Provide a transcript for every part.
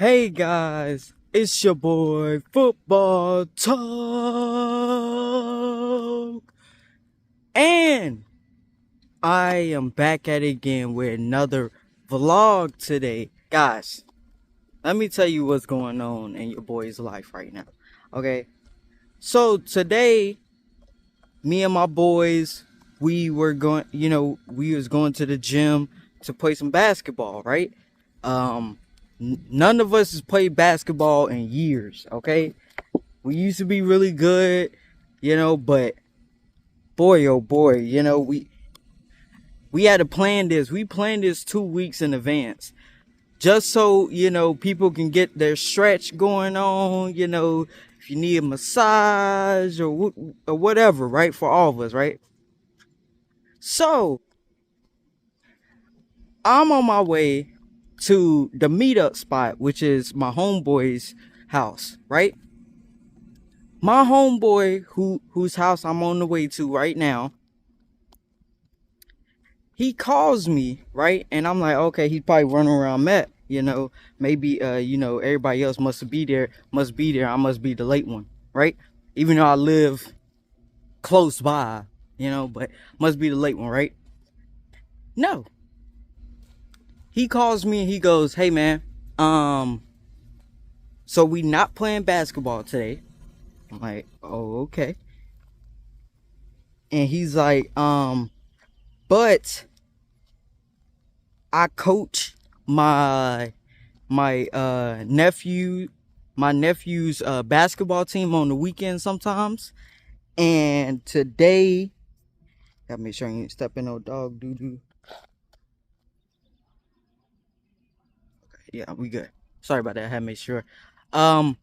Hey guys, it's your boy Football Talk, and I am back at it again with another vlog today. Guys, let me tell you what's going on in your boy's life right now. Okay, so today, me and my boys, we were going, we was going to the gym to play some basketball, right? Um, None of us has played basketball in years, okay? We used to be really good, but boy, oh boy, we had to plan this. We planned this 2 weeks in advance, just so people can get their stretch going on. If you need a massage or whatever, right? For all of us, right? So I'm on my way to the meetup spot, which is my homeboy's house, right? My homeboy whose house I'm on the way to right now, he calls me, right? And I'm like, okay, he's probably running around Met, maybe everybody else must be there. I must be the late one, right? Even though I live close by, but must be the late one, right? No. He calls me and he goes, "Hey man, so we not playing basketball today." I'm like, "Oh, okay." And he's like, but I coach my nephew my nephew's basketball team on the weekend sometimes, and today gotta make sure I ain't stepping no dog doo doo. Yeah, we good. Sorry about that. I had to make sure. Um,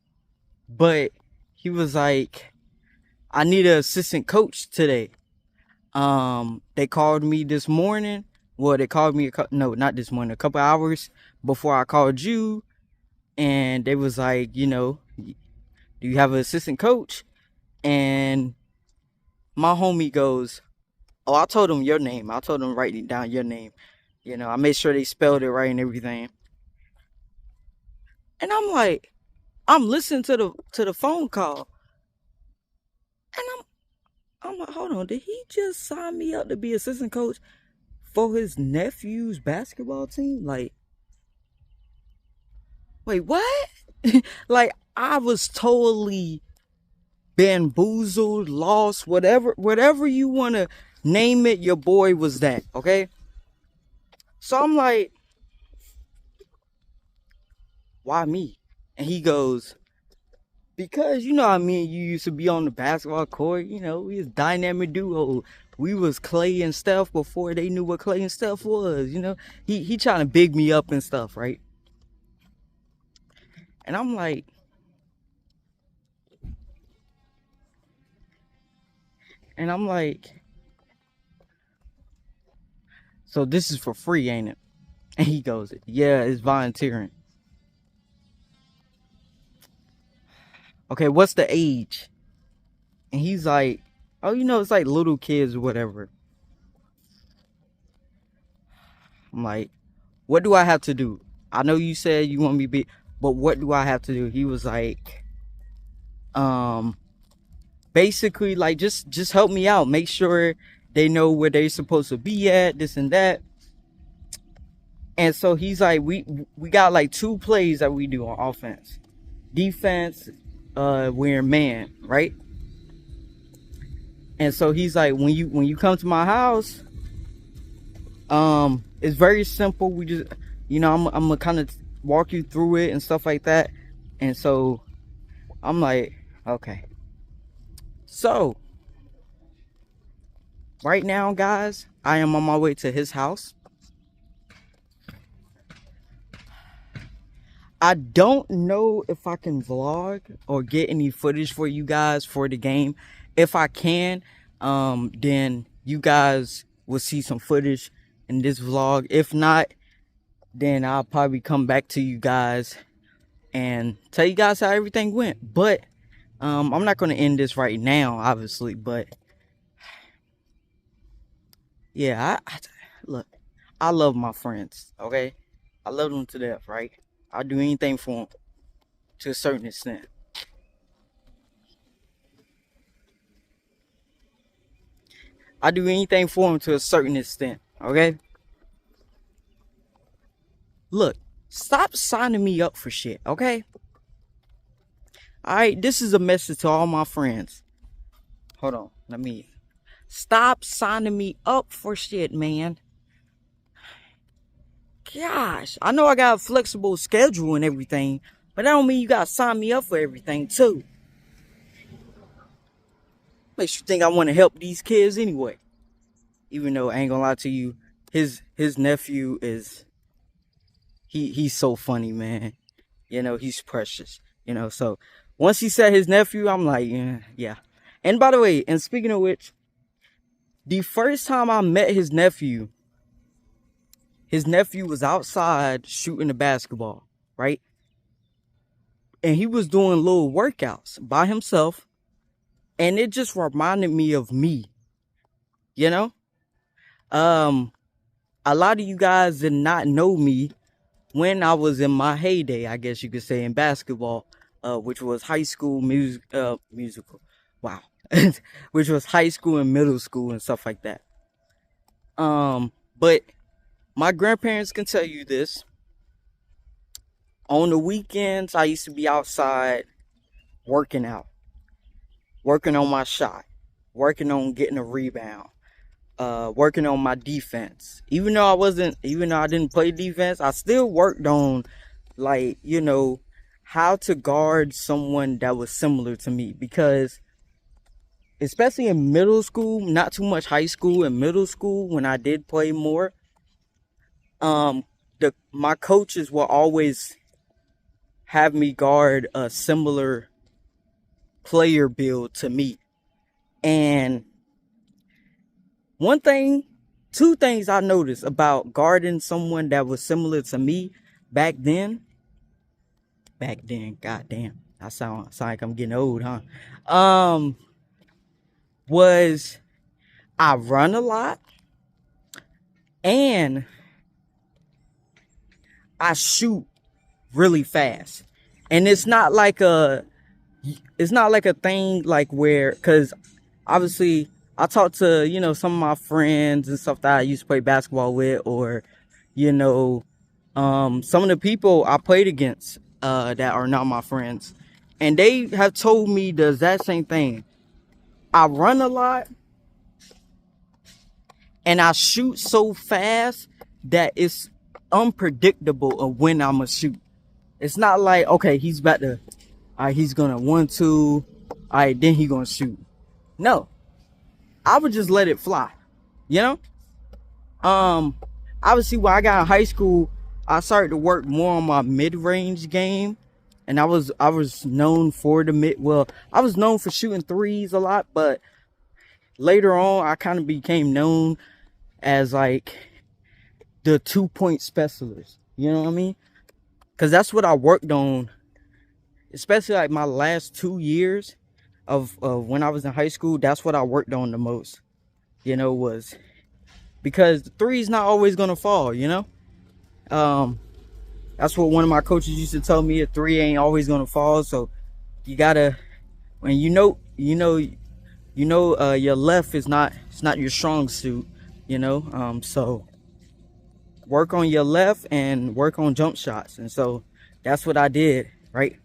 but he was like, "I need an assistant coach today." They called me this morning. Well, they called me no, not this morning, a couple hours before I called you, and they was like, "Do you have an assistant coach?" And my homie goes, "Oh, I told him your name. I told him write down your name. I made sure they spelled it right and everything." And I'm like, I'm listening to the phone call, and I'm like, hold on, did he just sign me up to be assistant coach for his nephew's basketball team? Like, wait, what? Like, I was totally bamboozled, lost, whatever you want to name it. Your boy was that, okay? So I'm like, why me? And he goes, because I mean, you used to be on the basketball court. We was dynamic duo. We was Clay and Steph before they knew what Clay and Steph was. He trying to big me up and stuff, right? And I'm like, so this is for free, ain't it? And he goes, yeah, it's volunteering. Okay, what's the age? And he's like, oh, it's like little kids or whatever. I'm like, what do I have to do? I know you said you want me to be, but what do I have to do? He was like, basically, like, just help me out. Make sure they know where they're supposed to be at, this and that. And so he's like, we got like 2 plays that we do on offense. Defense, we're man, right? And so he's like, when you come to my house, it's very simple. We just, I'm gonna kind of walk you through it and stuff like that. And so I'm like, okay. So right now, guys, I am on my way to his house. I don't know if I can vlog or get any footage for you guys for the game. If I can, then you guys will see some footage in this vlog. If not, then I'll probably come back to you guys and tell you guys how everything went. But I'm not going to end this right now, obviously. But yeah, look, I love my friends, okay? I love them to death, right? I'll do anything for him to a certain extent. I do anything for him to a certain extent. Okay? Look, stop signing me up for shit, okay? Alright, this is a message to all my friends. Hold on, let me stop signing me up for shit, man. Gosh, I know I got a flexible schedule and everything, but that don't mean you gotta sign me up for everything too. Makes you think I want to help these kids anyway. Even though I ain't gonna lie to you, his nephew is he's so funny, man. You know, he's precious. You know, so once he said his nephew, I'm like, yeah. And by the way, and speaking of which, the first time I met his nephew was outside shooting the basketball, right? And he was doing little workouts by himself. And it just reminded me of me, you know? A lot of you guys did not know me when I was in my heyday, I guess you could say, in basketball, which was high school musical. Wow. Which was high school and middle school and stuff like that. But my grandparents can tell you this. On the weekends, I used to be outside working out, working on my shot, working on getting a rebound, working on my defense. Even though I didn't play defense, I still worked on, like, you know, how to guard someone that was similar to me. Because especially in middle school, not too much high school, and middle school when I did play more, my coaches will always have me guard a similar player build to me. And two things I noticed about guarding someone that was similar to me back then, goddamn, I sound like I'm getting old, huh? Was I run a lot and I shoot really fast. And it's not like a thing like where, because obviously I talk to, you know, some of my friends and stuff that I used to play basketball with, or, you know, some of the people I played against that are not my friends, and they have told me the exact same thing. I run a lot and I shoot so fast that it's unpredictable of when I'm gonna shoot. It's not like, okay, he's about to, he's gonna 1-2, then he gonna shoot. No, I would just let it fly, you know? Obviously when I got in high school, I started to work more on my mid-range game. And I was known for I was known for shooting threes a lot, but later on I kind of became known as like the 2-point specialist. You know what I mean? Because that's what I worked on, especially like my last 2 years of when I was in high school. That's what I worked on the most, you know, was because the three's not always gonna fall, you know. That's what one of my coaches used to tell me: a three ain't always gonna fall. So you gotta, when your left is not, it's not your strong suit, you know. So work on your left and work on jump shots. And so that's what I did, right?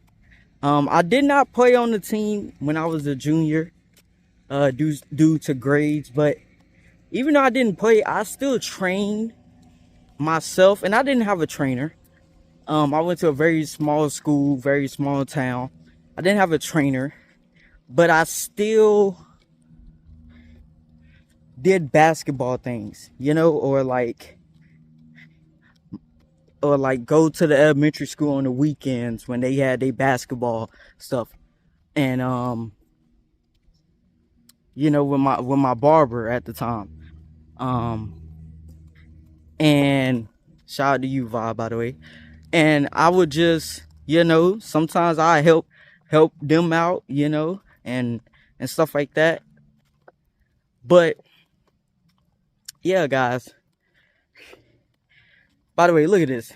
I did not play on the team when I was a junior, due to grades. But even though I didn't play, I still trained myself, and I didn't have a trainer. I went to a very small school, very small town. I didn't have a trainer, but I still did basketball things, you know, or like go to the elementary school on the weekends when they had their basketball stuff. And you know, with my barber at the time. And shout out to you, Vibe, by the way. And I would just, you know, sometimes I help them out, you know, and stuff like that. But yeah, guys. By the way, look at this.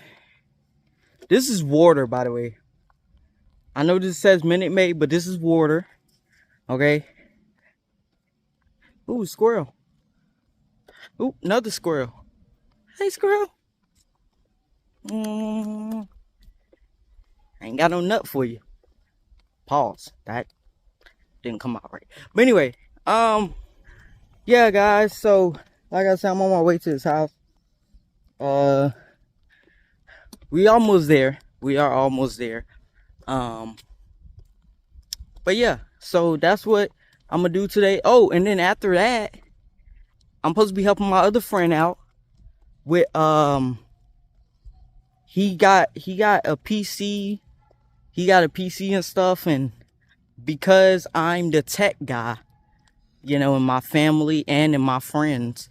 This is water, by the way. I know this says Minute Maid, but this is water. Okay. Ooh, squirrel. Ooh, another squirrel. Hey, squirrel. I ain't got no nut for you. Pause. That didn't come out right. But anyway, yeah, guys. So, like I said, I'm on my way to his house. We almost there. We are almost there. But yeah, so that's what I'm gonna do today. Oh, and then after that, I'm supposed to be helping my other friend out with he got a PC. He got a PC and stuff, and because I'm the tech guy, you know, in my family and in my friends,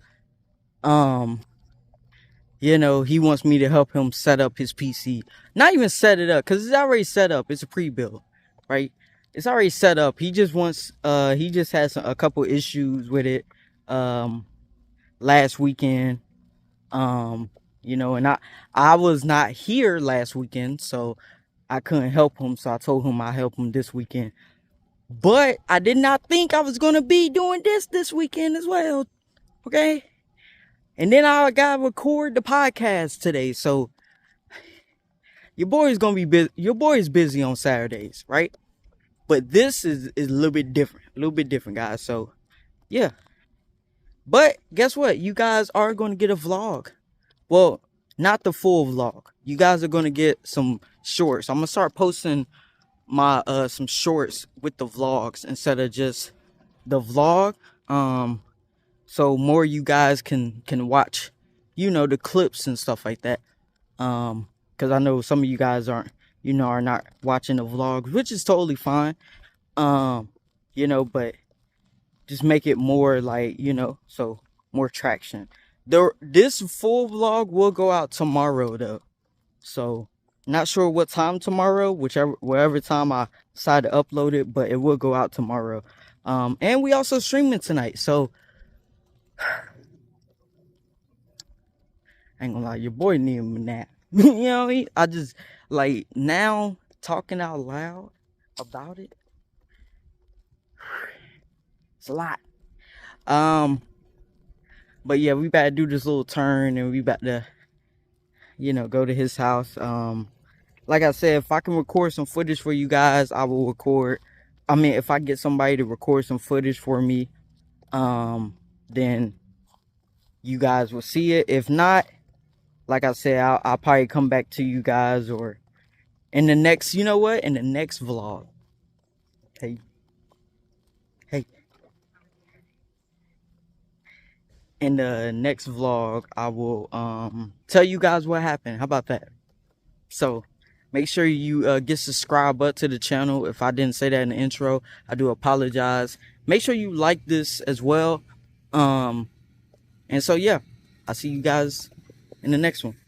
you know, he wants me to help him set up his PC. Not even set it up, because it's already set up. It's a pre-build, right? It's already set up. He just wants, he just has a couple issues with it, last weekend. You know, and I was not here last weekend, so I couldn't help him. So I told him I'd help him this weekend. But I did not think I was going to be doing this weekend as well. Okay? And then I got to record the podcast today. So your boy is going to be busy. Your boy is busy on Saturdays, right? But this is a little bit different. A little bit different, guys. So, yeah. But guess what? You guys are going to get a vlog. Well, not the full vlog. You guys are going to get some shorts. I'm going to start posting my some shorts with the vlogs instead of just the vlog. So more you guys can watch, you know, the clips and stuff like that. Because I know some of you guys aren't, you know, are not watching the vlogs, which is totally fine. You know, but just make it more like, you know, so more traction. This full vlog will go out tomorrow though. So not sure what time tomorrow, wherever time I decide to upload it, but it will go out tomorrow. And we also streaming tonight. So I ain't gonna lie, your boy need a nap. You know what I mean? I just like now talking out loud about it. It's a lot. But yeah, we about to do this little turn and we about to, you know, go to his house. Like I said, if I can record some footage for you guys, I will record. I mean, if I get somebody to record some footage for me, then you guys will see it. If not, like I said, I'll probably come back to you guys or in the next, you know what? In the next vlog. Hey. In the next vlog, I will tell you guys what happened. How about that? So make sure you get subscribed up to the channel. If I didn't say that in the intro, I do apologize. Make sure you like this as well. And so yeah, I'll see you guys in the next one.